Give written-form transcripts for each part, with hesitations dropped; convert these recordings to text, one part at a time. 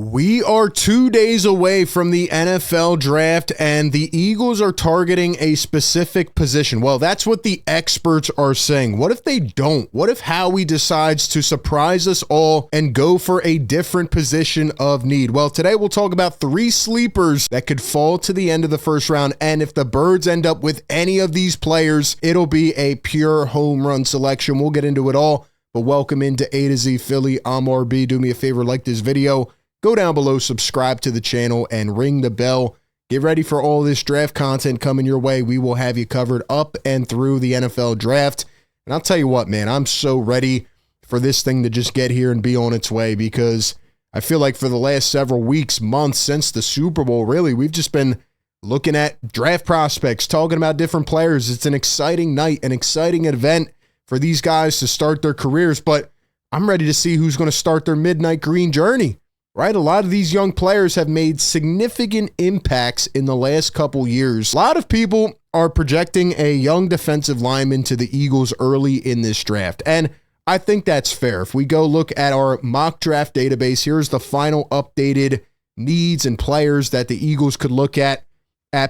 We are 2 days away from the NFL draft, and the Eagles are targeting a specific position. Well, that's what the experts are saying. What if they don't? What if Howie decides to surprise us all and go for a different position of need? Well, today we'll talk about 3 sleepers that could fall to the end of the first round, and if the Birds end up with any of these players, it'll be a pure home run selection. We'll get into it all, but welcome into A to Z Philly. I'm RB. Do me a favor, like this video. Go down below, subscribe to the channel, and ring the bell. Get ready for all this draft content coming your way. We will have you covered up and through the NFL draft. And I'll tell you what, man, I'm so ready for this thing to just get here and be on its way, because I feel like for the last several weeks, months since the Super Bowl, really, we've just been looking at draft prospects, talking about different players. It's an exciting night, an exciting event for these guys to start their careers, but I'm ready to see who's going to start their midnight green journey. Right? A lot of these young players have made significant impacts in the last couple years. A lot of people are projecting a young defensive lineman to the Eagles early in this draft, and I think that's fair. If we go look at our mock draft database, here's the final updated needs and players that the Eagles could look at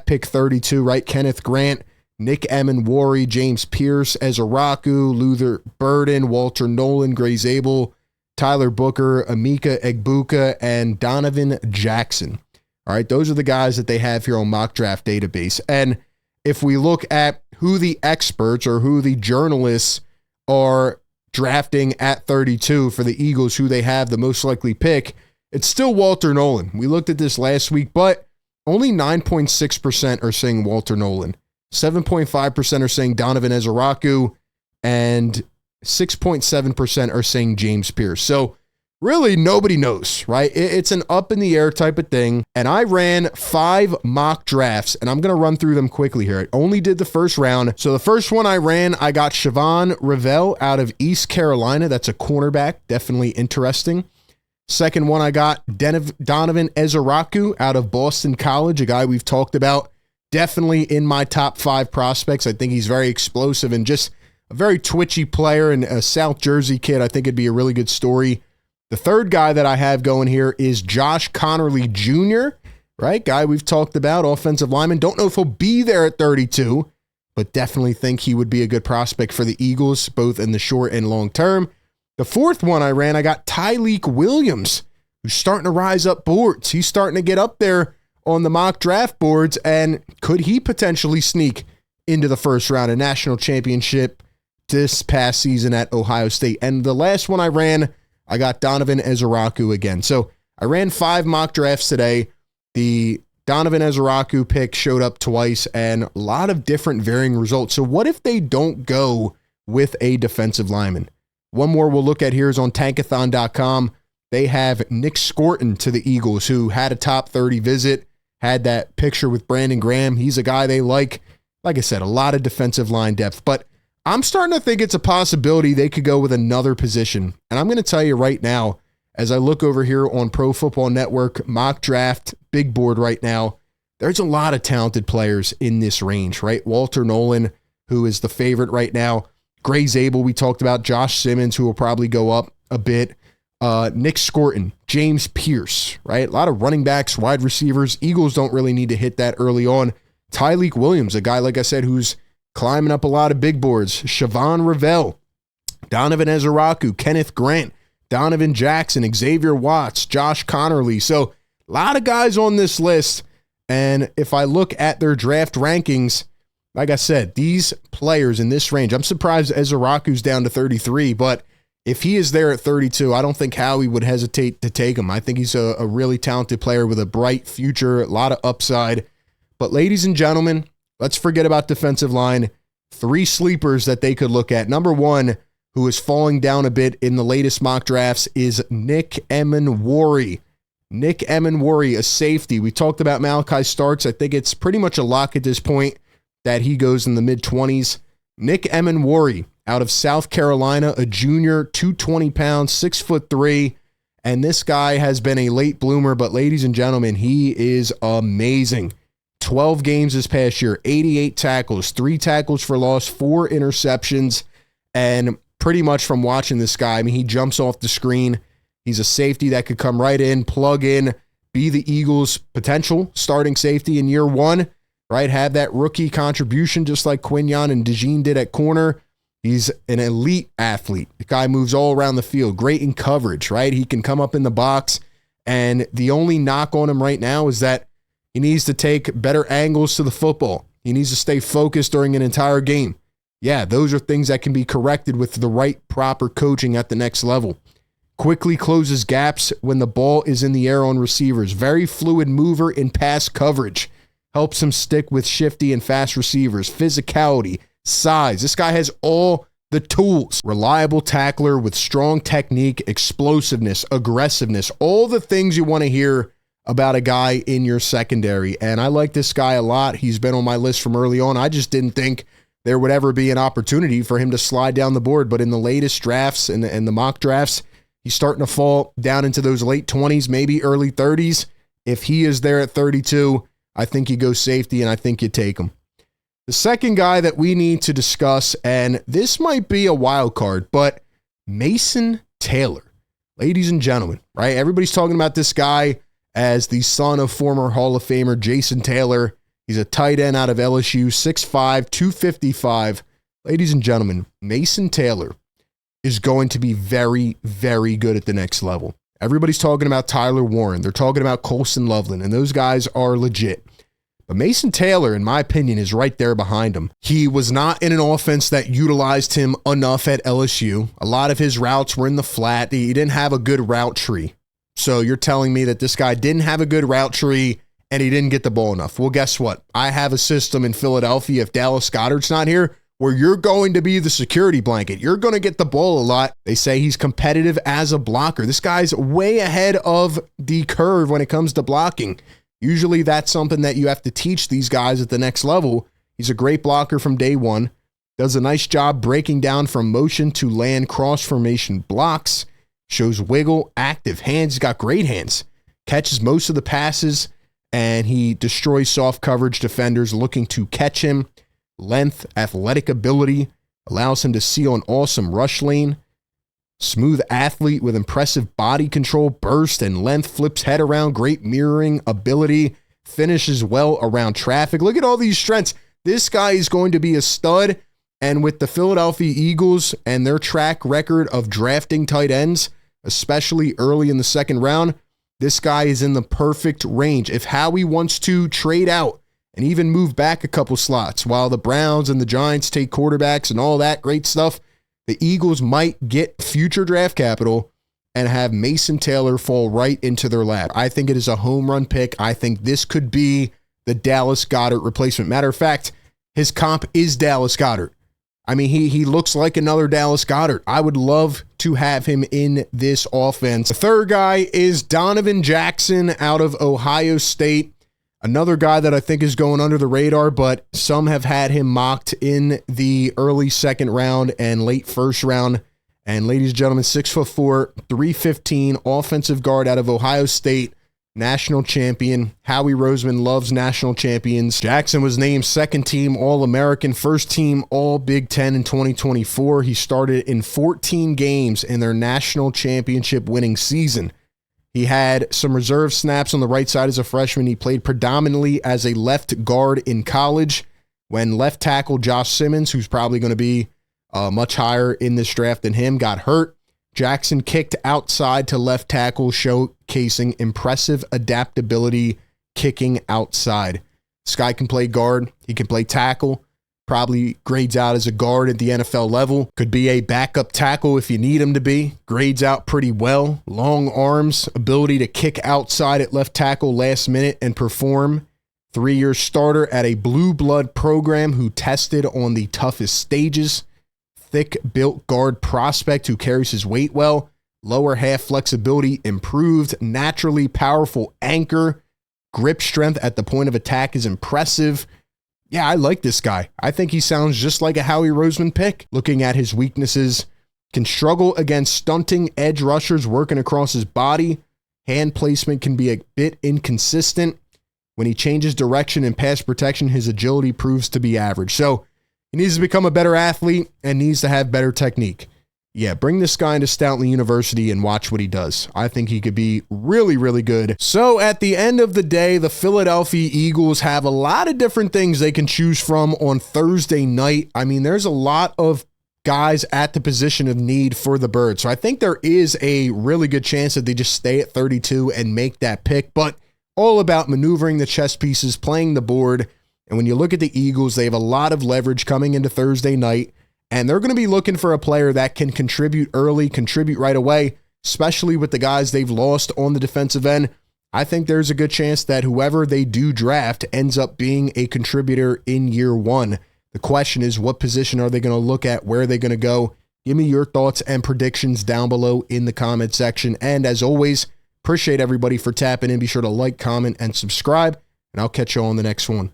pick 32, right? Kenneth Grant, Nick Emenwari, James Pierce, Ezaraku, Luther Burden, Walter Nolan, Gray Zabel, Tyler Booker, Emeka Egbuka, and Donovan Jackson. All right, those are the guys that they have here on mock draft database. And if we look at who the experts or who the journalists are drafting at 32 for the Eagles, who they have the most likely pick, it's still Walter Nolan. We looked at this last week, but only 9.6% are saying Walter Nolan. 7.5% are saying Donovan Ezaraku, and 6.7% are saying James Pierce. So really nobody knows, right? It's an up in the air type of thing. And I ran 5 mock drafts, and I'm going to run through them quickly here. I only did the first round. So the first one I ran, I got Siobhan Revelle out of East Carolina. That's a cornerback. Definitely interesting. Second one, I got Donovan Ezaraku out of Boston College, a guy we've talked about. Definitely in my top 5 prospects. I think he's very explosive and just a very twitchy player, and a South Jersey kid. I think it'd be a really good story. The third guy that I have going here is Josh Connerly Jr., right? Guy we've talked about, offensive lineman. Don't know if he'll be there at 32, but definitely think he would be a good prospect for the Eagles, both in the short and long term. The fourth one I ran, I got Tyleik Williams, who's starting to rise up boards. He's starting to get up there on the mock draft boards, and could he potentially sneak into the first round, a national championship this past season at Ohio State? And the last one I ran, I got Donovan Ezaraku again. So I ran 5 mock drafts today. The Donovan Ezaraku pick showed up twice, and a lot of different varying results. So what if they don't go with a defensive lineman? One more we'll look at here is on tankathon.com. They have Nick Scorton to the Eagles, who had a top 30 visit, had that picture with Brandon Graham. He's a guy they like. Like I said, a lot of defensive line depth, but I'm starting to think it's a possibility they could go with another position. And I'm going to tell you right now, as I look over here on Pro Football Network, mock draft, big board right now, there's a lot of talented players in this range, right? Walter Nolan, who is the favorite right now. Gray Zabel, we talked about. Josh Simmons, who will probably go up a bit. Nick Scorton, James Pierce, right? A lot of running backs, wide receivers. Eagles don't really need to hit that early on. Tyleik Williams, a guy, like I said, who's climbing up a lot of big boards. Siobhan Revelle, Donovan Ezaraku, Kenneth Grant, Donovan Jackson, Xavier Watts, Josh Connerly. So a lot of guys on this list. And if I look at their draft rankings, like I said, these players in this range, I'm surprised Ezaraku's down to 33, but if he is there at 32, I don't think Howie would hesitate to take him. I think he's a really talented player with a bright future, a lot of upside. But ladies and gentlemen, let's forget about defensive line. 3 sleepers that they could look at. Number 1, who is falling down a bit in the latest mock drafts, is Nick Emenwari. Nick Emenwari, a safety. We talked about Malachi Starks. I think it's pretty much a lock at this point that he goes in the mid-20s. Nick Emenwari out of South Carolina, a junior, 220 pounds, 6'3", and this guy has been a late bloomer, but ladies and gentlemen, he is amazing. 12 games this past year, 88 tackles, 3 tackles for loss, 4 interceptions, and pretty much from watching this guy, I mean, he jumps off the screen. He's a safety that could come right in, plug in, be the Eagles' potential starting safety in year one, right? Have that rookie contribution just like Quinyon and DeJean did at corner. He's an elite athlete. The guy moves all around the field, great in coverage, right? He can come up in the box, and the only knock on him right now is that he needs to take better angles to the football. He needs to stay focused during an entire game. Yeah, those are things that can be corrected with the right, proper coaching at the next level. Quickly closes gaps when the ball is in the air on receivers. Very fluid mover in pass coverage. Helps him stick with shifty and fast receivers. Physicality, size. This guy has all the tools. Reliable tackler with strong technique, explosiveness, aggressiveness. All the things you want to hear about a guy in your secondary. And I like this guy a lot. He's been on my list from early on. I just didn't think there would ever be an opportunity for him to slide down the board. But in the latest drafts and the mock drafts, he's starting to fall down into those late 20s, maybe early 30s. If he is there at 32, I think you go safety, and I think you take him. The second guy that we need to discuss, and this might be a wild card, but Mason Taylor. Ladies and gentlemen, right? Everybody's talking about this guy as the son of former Hall of Famer Jason Taylor. He's a tight end out of LSU, 6'5", 255. Ladies and gentlemen, Mason Taylor is going to be very, very good at the next level. Everybody's talking about Tyler Warren. They're talking about Colson Loveland, and those guys are legit. But Mason Taylor, in my opinion, is right there behind him. He was not in an offense that utilized him enough at LSU. A lot of his routes were in the flat. He didn't have a good route tree. So you're telling me that this guy didn't have a good route tree and he didn't get the ball enough. Well, guess what? I have a system in Philadelphia, if Dallas Goedert's not here, where you're going to be the security blanket. You're going to get the ball a lot. They say he's competitive as a blocker. This guy's way ahead of the curve when it comes to blocking. Usually that's something that you have to teach these guys at the next level. He's a great blocker from day one. Does a nice job breaking down from motion to land cross formation blocks. Shows wiggle, active hands. He's got great hands. Catches most of the passes, and he destroys soft coverage defenders looking to catch him. Length, athletic ability, allows him to seal an awesome rush lane. Smooth athlete with impressive body control, burst and length, flips head around, great mirroring ability, finishes well around traffic. Look at all these strengths. This guy is going to be a stud, and with the Philadelphia Eagles and their track record of drafting tight ends, especially early in the second round, this guy is in the perfect range. If Howie wants to trade out and even move back a couple slots while the Browns and the Giants take quarterbacks and all that great stuff, the Eagles might get future draft capital and have Mason Taylor fall right into their lap. I think it is a home run pick. I think this could be the Dallas Goedert replacement. Matter of fact, his comp is Dallas Goedert. I mean, he looks like another Dallas Goedert. I would love to have him in this offense. The third guy is Donovan Jackson out of Ohio State. Another guy that I think is going under the radar, but some have had him mocked in the early second round and late first round. And ladies and gentlemen, 6'4", 315, offensive guard out of Ohio State, national champion. Howie Roseman loves national champions. Jackson was named second team All-American, first team All-Big Ten in 2024. He started in 14 games in their national championship winning season. He had some reserve snaps on the right side as a freshman. He played predominantly as a left guard in college when left tackle Josh Simmons, who's probably going to be much higher in this draft than him, got hurt. Jackson kicked outside to left tackle, showcasing impressive adaptability kicking outside. This guy can play guard. He can play tackle. Probably grades out as a guard at the NFL level. Could be a backup tackle if you need him to be. Grades out pretty well. Long arms, ability to kick outside at left tackle last minute and perform. 3-year starter at a blue blood program who tested on the toughest stages. Thick-built guard prospect who carries his weight well. Lower half flexibility improved. Naturally powerful anchor. Grip strength at the point of attack is impressive. Yeah, I like this guy. I think he sounds just like a Howie Roseman pick. Looking at his weaknesses, can struggle against stunting edge rushers working across his body. Hand placement can be a bit inconsistent. When he changes direction in pass protection, his agility proves to be average. So he needs to become a better athlete and needs to have better technique. Yeah, bring this guy into Stoutland University and watch what he does. I think he could be really, really good. So at the end of the day, the Philadelphia Eagles have a lot of different things they can choose from on Thursday night. I mean, there's a lot of guys at the position of need for the Birds. So I think there is a really good chance that they just stay at 32 and make that pick, but all about maneuvering the chess pieces, playing the board. And when you look at the Eagles, they have a lot of leverage coming into Thursday night. And they're going to be looking for a player that can contribute early, contribute right away, especially with the guys they've lost on the defensive end. I think there's a good chance that whoever they do draft ends up being a contributor in year one. The question is, what position are they going to look at? Where are they going to go? Give me your thoughts and predictions down below in the comment section. And as always, appreciate everybody for tapping in. Be sure to like, comment, and subscribe. And I'll catch you on the next one.